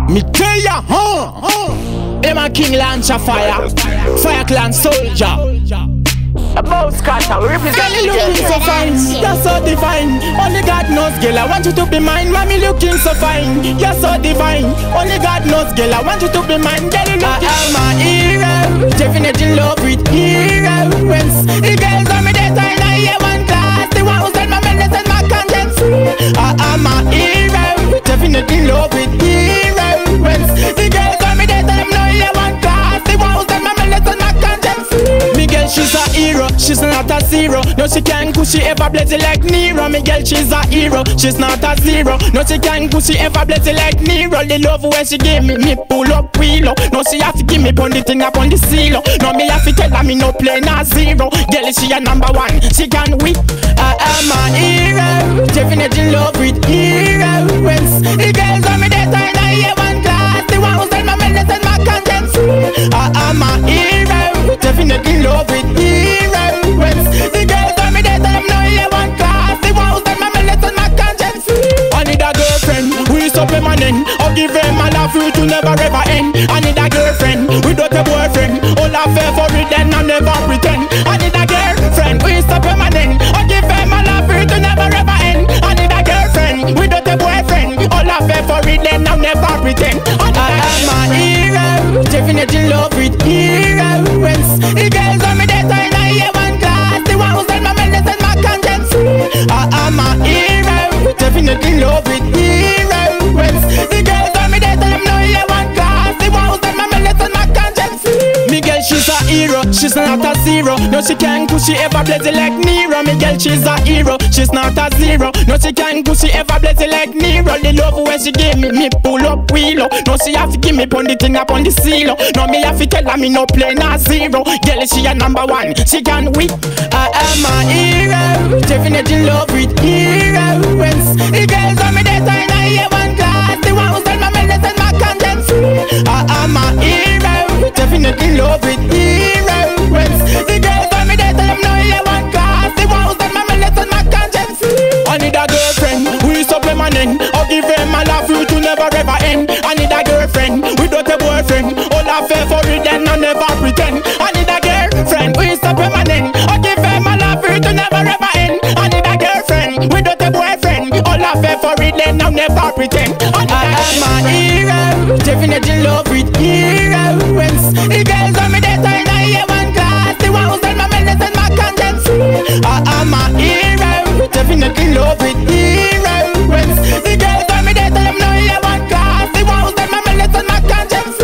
Me tell ya, Emma King launch a fire. Fire Clan soldier. A mouse cutter, we represent Girl, you looking so fine, you're so divine. Only God knows, girl, I want you to be mine. Mommy looking so fine, you're so divine. Only God knows, girl, I want you to be mine. Girl, you looking my hero, definitely in love with heroes. The girls on me that I hear one class. The one who said my melody and my conscience. I'm a hero, definitely in love with heroes. The girls on me that I hear one class. The one who said my melody and my conscience. Me girl, she's a hero, she's not a zero. No, she can't cause she ever blessed like Nero. Me girl, she's a hero, she's not a zero. No, she can't cause she ever blessed like Nero. The love where she give me pull up wheel. No, she have to give me pon the thing up on the seal. No, me have to tell her me no play na zero. Girl, she a number one, she can win. I am a hero, definitely in love with heroes. The girls on me that I hear one class. The one who said my melody and my conscience. I am a hero, definitely in love with heroes. The girls on me that I'm no here one class. The one who said my melody and my conscience. I need a girlfriend who is up in my name. I'll give her my love for you to never ever end. I need a girlfriend without a boyfriend. All I favorite then I never pretend. I need a girlfriend who is up in my name. I'll give her my love for you to never ever end. I need a girlfriend without a boyfriend. All I favorite then I never pretend. I am a hero, definitely in love with heroes. The girls on me that I hear one class. The one who said my melody and my conscience. I am a hero, definitely in love with heroes. The girls on me that I no hear one class. The one who said my melody and my conscience. Me girl, she's a hero, she's not a zero. No, she can't cause she ever blessed like Nero. Me girl, she's a hero, she's not a zero. No, she can't cause she ever blessed like Nero. The love where she give me pull up wheel. No, she have to give me pon the thing up on the seal. No, me have to tell her me no play na zero. Girl, she a number one, she can win. I am a hero, definitely in love with heroes. The girls on me that I hear one class. The one who said my melody and my conscience. I am a hero, definitely in love with heroes. The girls on me that I'm no here one class. The one who said my melody and my conscience. I need a girlfriend who is up in my name. I'll give her my love for you to never ever end. I need a girlfriend without a boyfriend. All I favorite then I never pretend. I need a girlfriend who is up in my name. I'll give her my love for you to never ever end. I need a girlfriend without a boyfriend. All I favorite then I never pretend. I am a hero, definitely in love with heroes. The girls on me that I hear one class. The one who said my melody and my conscience. I am a hero, definitely in love with heroes. The girls on me that I'm no here one class. The one who said my melody and my conscience.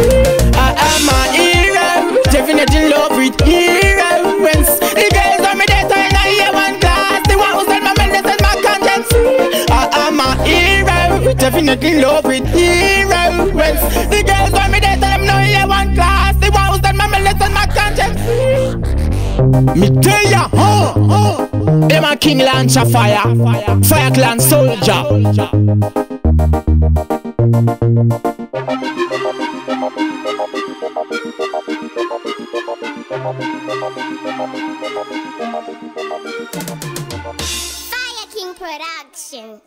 I am a hero, definitely in love with heroes. The girls on me that I hear one class. The one who said my melody and my conscience. I am a hero, definitely in love with heroes. The girls on me that I'm no here one class. The one who said my melody and my conscience. Me tell ya, Emma King launch a fire. Fire Clan soldier. Fire King Productions.